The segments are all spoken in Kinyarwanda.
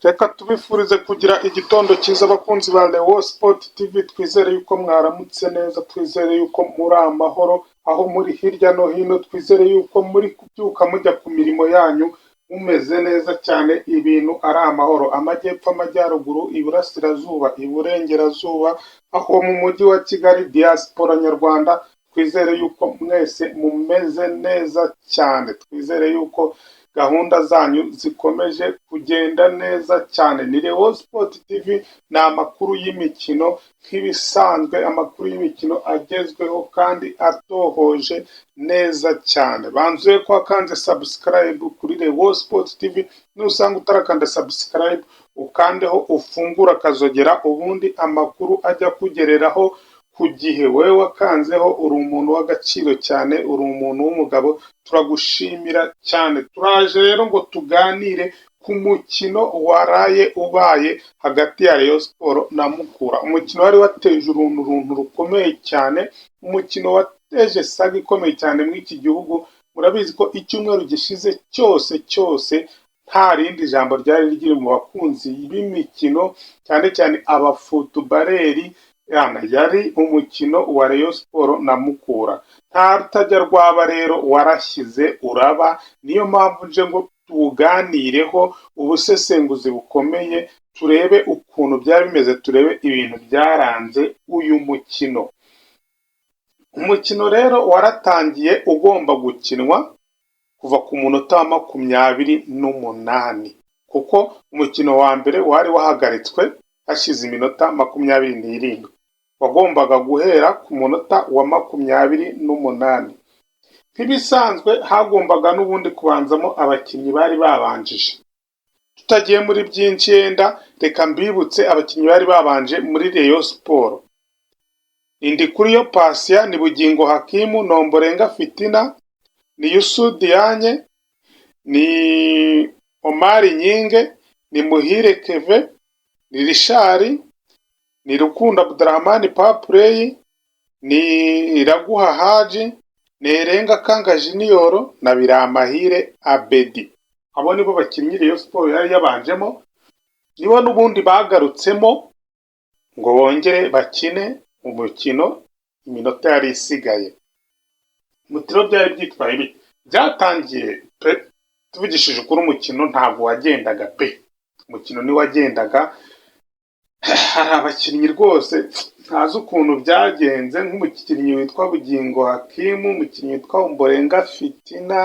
Reka tubifurize kugira igitondo cyiza abakunzi ba Leo Sport TV, twizere yuko mwaramutse neza, twizere yuko muri amahoro aho muri hirya no hino, twizere yuko muri kubyuka mujya ku mirimo yanyu mumeze neza cyane, ibintu ari amahoro. Amajyepfo, amajyaruguru, iburasirazuba, iburengerazuba, aho mu mujyi wa Kigali, diaspora nyarwanda, twizere yuko mwese mumeze neza cyane, twizere yuko gahunda zanyu zikomeje kugenda neza cyane. Ni Leo Sport TV, ni amakuru y'imikino nk'ibisanzwe, amakuru y'imikino agezweho kandi atohoje neza cyane. Banzuye ko wakanze subscribe kuri Leo Sport TV, nusanga utarakanda subscribe ukandeho ufungura akazogera, ubundi amakuru ajya kugereraho ku gihe. Wowe wakanzeho uri umuntu w'agaciro cyane, uri umuntu w'umugabo, turagushimira cyane. Turaje rero ngo tuganire ku mukino waraye ubaye hagati ya Rayon Sport na Mukura. Umukino wari wateje uruntu rukomeye cyane, umukino wateje saga ikomeye cyane muri iki gihugu. Murabizi ko icyumweru gishize cyose nta rindi jambo ryari riri mu bakunzi b'imikino, cyane cyane abafutubareri, yari umukino wa Rayon Sport na Mukura. Nta rutajya rwaba rero warashyize uraba, niyo mpamvu nje ngo tuganireho ubusesenguzi bukomeye, turebe ukuntu byari bimeze, turebe ibintu byaranze uyu mukino. Umukino rero waratangiye ugomba gukinwa kuva ku munota wa 28, kuko umukino wa mbere wari wahagaritswe hashize iminota 27, wagombaga guhera ku munota wa 28. Nk'ibisanzwe hagombaga n'ubundi kubanzamo abakinnyi bari babanjije. Tutagiye muri byinshi yenda, reka mbibutse abakinnyi bari babanje muri Rayon Sport. Indikuriyo Patient, ni Bugingo Hakimu, Nomborenga Fitina, ni Youssou Diagne, ni Omar Nyinge, ni Muhire Keve, ni Richard, ni Rukundo Abdurrahman Papley, ni Iraguha Haji, ni Erenga Kanga Junior na Biramahire Abedi. Abo nibo bakinnyi Rayon Sport yari yabanjemo, nibo n'ubundi bagarutsemo ngo bongere bakine umukino iminota yari isigaye. Mutiro byari byitwaye ibi byatangiye pe, tuvugishije ukuri umukino ntabwo wagendaga pe, umukino ni wagendaga. Hari abakinnyi rwose ntazi ukuntu byagenze, nk'umukinnyi witwa Bugingo Hakimu, umukinnyi witwa Omborenga Fitina,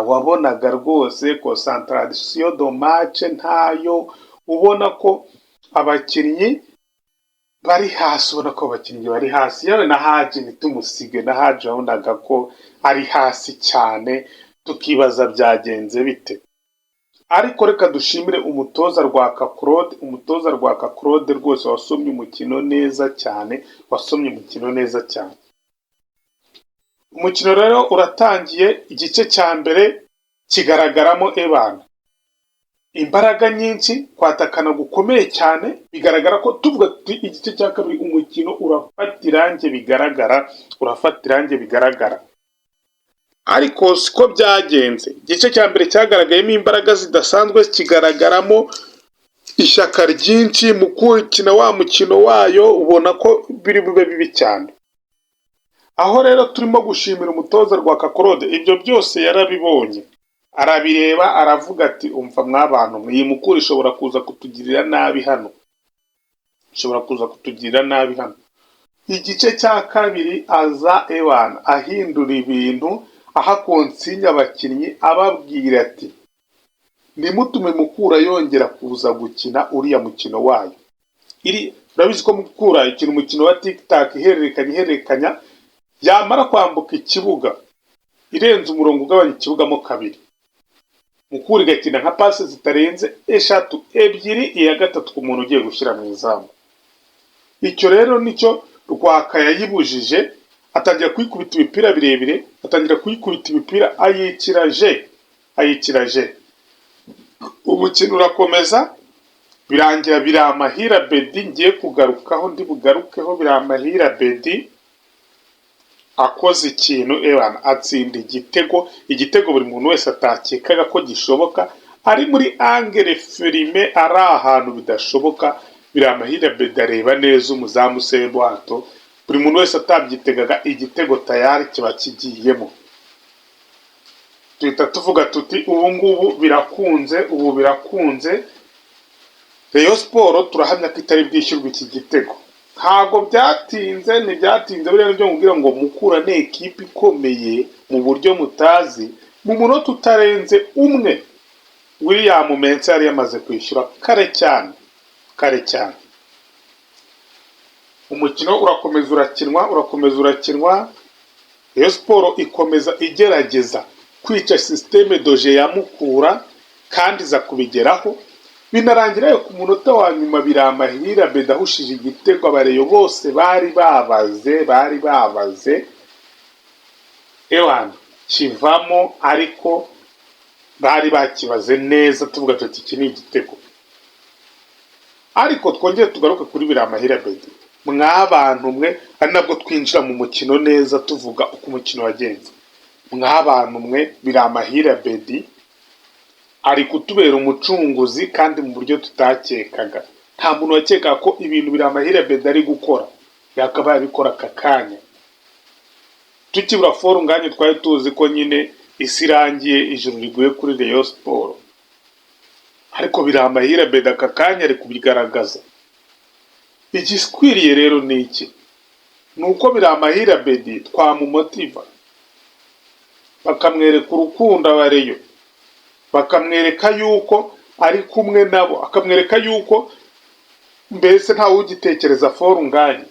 wabonaga rwose concentration de match ntayo, ubona ko abakinnyi bari hasi, ubona ko abakinnyi bari hasi. Yewe na Haji nitumusige, na Haji wabonaga ko ari hasi cyane, tukibaza byagenze bite. Ariko reka dushimire umutoza Rwaka Claude, umutoza Rwaka Claude rwose wasomye umukino neza cyane, wasomye umukino neza cyane. Umukino rero uratangiye, igice cya mbere kigaragaramo imbaraga nyinshi, kwatakana gukomeye cyane, bigaragara ko tuvuga igice cya kabiri umukino urafata irange bigaragara. Ariko siko byagenze. Igice cya mbere cyagaragayemo imbaraga zidasanzwe, kigaragaramo ishyaka ryinshi mu gukina wa mukino wayo, ubona ko biri bube bibi cyane. Aho rero turimo gushimira umutoza Rwaka Claude, ibyo byose yarabibonye, arabireba, aravuga ati umva mwabantu, iyi Mukura ishobora kuza kutugirira nabi hano, Igice cya kabiri aza ahindura ibintu, aha konsinya abakinnyi, ababwira ati nimutume Mukura yongera kuza gukina uriya mukino wayo. Urabizi ko Mukura ikina umukino wa tic-tac, ihererekanya, yamara kwambuka ikibuga irenze umurongo ugabanya ikibuga mo kabiri, Mukura igakina nka pase zitarenze 3, 2, iya gatatu ku muntu ugiye gushyira mu izamu. Icyo rero nicyo Rwaka yayibujije, atangira kuyikubita imipira birebire, atangira kuyikubita imipira ayikiraje. Umukino urakomeza, birangira Biramahire Abedi, ngiye kugarukaho, ndi bugarukeho. Biramahire Abedi akoze ikintu atsinda igitego buri muntu wese atakekaga ko gishoboka, ari muri angere filime, ari ahantu bidashoboka. Biramahire Abedi areba neza umuzamu Sebwato, buri muntu wese atabyitegaga igitego tayari kiba kigiyemo. Tuhita tuvuga tuti ubu ngubu birakunze, ubu birakunze. Rayon Sport turahamya ko itari bwishyurwa iki gitego. Ntago byatinze, ntibyatinze buriya nibyo nkubwira ngo Mukura ni ekipe ikomeye mu buryo mutazi. Mu munota utarenze umwe William Mense yari yamaze kwishyura kare cyane, kare cyane. Umukino urakomeza urakinwa. Rayon Sport ikomeza igerageza kwica systeme doje ya Mukura kandi za kubigeraho. Binarangira ku munota wa nyuma Biramahire Abedi ahushije igitego, abareyo bose bari babaze ewana kivamo, ariko bari bakibaze neza tuvuga tuti iki ni igitego. Ariko twongeye tugaruke kuri Biramahire Abedi, mwabantu mwe, ari nabwo twinjira mu mukino neza tuvuga uko umukino wagenze. Mwabantu mwe, Biramahire Abedi ari kutubera umucunguzi kandi mu buryo tutakekaga. Nta muntu wakekaga ko ibintu Biramahire Abedi ari gukora yakabaye abikora aka kanya. Tukibura Forunganye twari tuzi ko nyine isi irangiye, ijuru riguye kuri Rayon Sport, ariko Biramahire Abedi aka kanya ari kubigaragaza. Igiskwiriye rero ni iki? Nuko Biramahire Abedi twamumotiva, bakamwereka urukundo abareyo, bakamwereka yuko ari kumwe nabo, akamwereka yuko mbese ntawe ugitekereza Forunganye,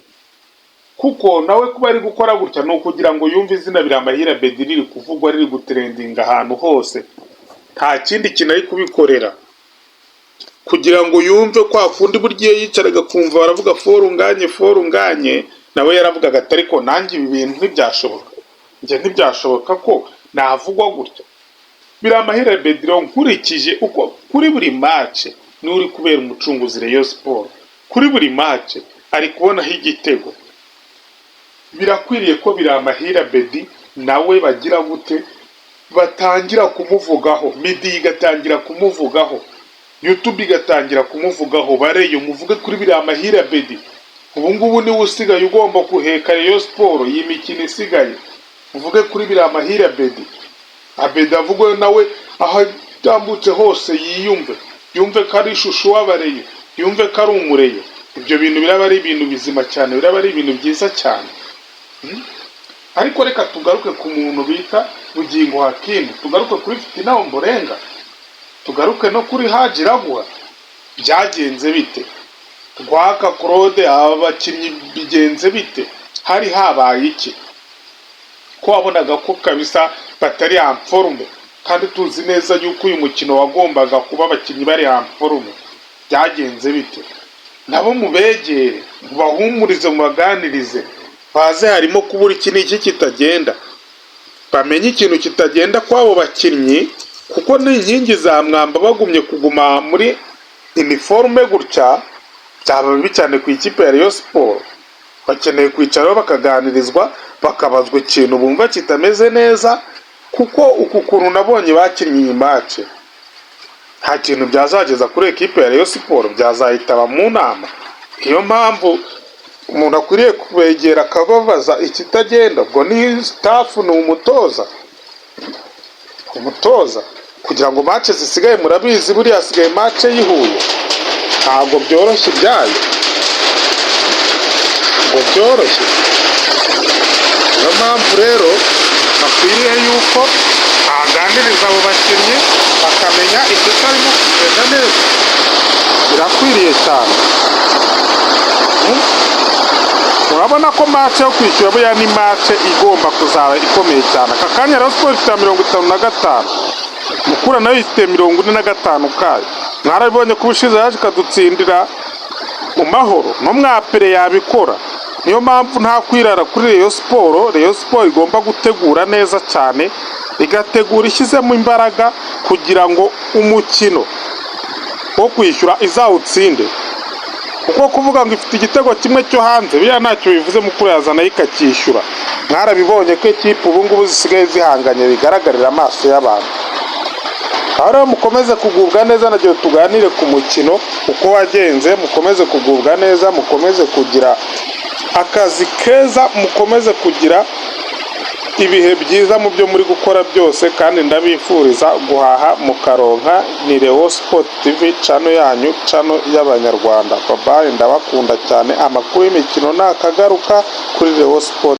kuko nawe kuba ari gukora gutya no kugira ngo yumve izina Biramahire Abedi riri kuvugwa, riri gutrendinga ahantu hose. Nta kindi kintu ari kubikorera, kugira ngo yumve kwa kundi buryo yicaraga kumva baravuga Forunganye, nawe yaravugaga ati ariko nanjye ibi bintu ntibyashoboka, njye ntibyashoboka ko navugwa gutya. Biramahire Abedi nkurikije uko kuri buri match ni uri kubera umucunguzi Rayon Sport, kuri buri match ari kubonaho igitego. Birakwiriye ko Biramahire Abedi nawe bagira gute, batangira kumuvugaho, media igatangira kumuvugaho, YouTube igatangira kumuvugaho. Bareyo muvuge kuri Biramahire Abedi, ubu ngubu niwe usigaye ugomba kuheka Rayon Sport iyi mikino isigaye. Muvuge kuri Biramahire Abedi, Abedi avugwe nawe aho tambutse hose yumve ko ari ishusho w'abareyo, yumve ko ari umureyo. Ibyo bintu biraba ari ibintu bizima cyane, biraba ari ibintu byiza cyane. Ariko reka tugaruke ku muntu bita Bugingo Hakim, tugaruke kuri Fitina Ombolenga, tugaruke no kuri Haji Iraguha. Byagenze bite? Rwaka Claude, abakinnyi bigenze bite? Hari habaye iki ko wabonaga ko kabisa batari amforume, kandi tuzi neza yuko uyu mukino wagombaga kuba abakinnyi bari amforume? Byagenze bite? Nabo mubegere, bahumurize, mubaganirize, baze harimo kubura iki n'iki kitagenda, bamenye ikintu kitagenda kwabo bakinnyi, kuko ni inkingi za mwamba. Bagumye kuguma muri uniforme gutya byaba bibi cyane ku ikipe ya Rayon Sport. Bakeneye kwicaraho bakaganirizwa, bakabazwa ikintu bumva kitameze neza, kuko uku kuntu nabonye bakinnye iyi match nta kintu byazageza kuri ekipe ya Rayon Sport, byazahitaba mu nama. Iyo mpamvu umuntu akwiriye kubegera akababaza ikitagenda. Ubwo ni staff, ni umutoza kugira ngo match zisigaye, murabizi buri hasigaye match yihuye, ntabwo byoroshye byayo, ngo byoroshye. Niyo mpamvu rero akwiriye yuko aganiriza abo bakinnyi bakamenya ikitarimo kugenda neza. Birakwiriye cyane. Urabona ko match yo kwishyura buya ni match igomba kuzaba ikomeye cyane. Aka kanya Rayon Sport ifite 55, Mukura nayo ifite 45 kayo. Mwarabibonye ko ubushize yaje kadutsindira mu mahoro, no mwapere yabikora. Niyo mpamvu nta kwirara kuri Rayon Sport. Rayon Sport igomba gutegura neza cyane, igategura ishyizemo imbaraga kugira ngo umukino wo kwishyura izawutsinde. Kuko kuvuga ngo ifite igitego kimwe cyo hanze biya ntacyo bivuze. Mukura yazana ikakishyura. Mwarabibonye ko ikipe ubu ngubu zisigaye zihanganye, bigaragarira amaso y'abantu. Ahora mukomeze kugubwa neza, nagiye tuganire ku mukino uko wagenze, mukomeze kugubwa neza, mukomeze kugira akazi keza, mukomeze kugira ibihe byiza mu byo muri gukora byose, kandi ndabifuriza guhaha mukaronka. Ni Leo Sport TV, cano yanyu, cano y'Abanyarwanda. Babaye, ndabakunda cyane. Amakuru y'imikino nakagaruka kuri Leo Sport.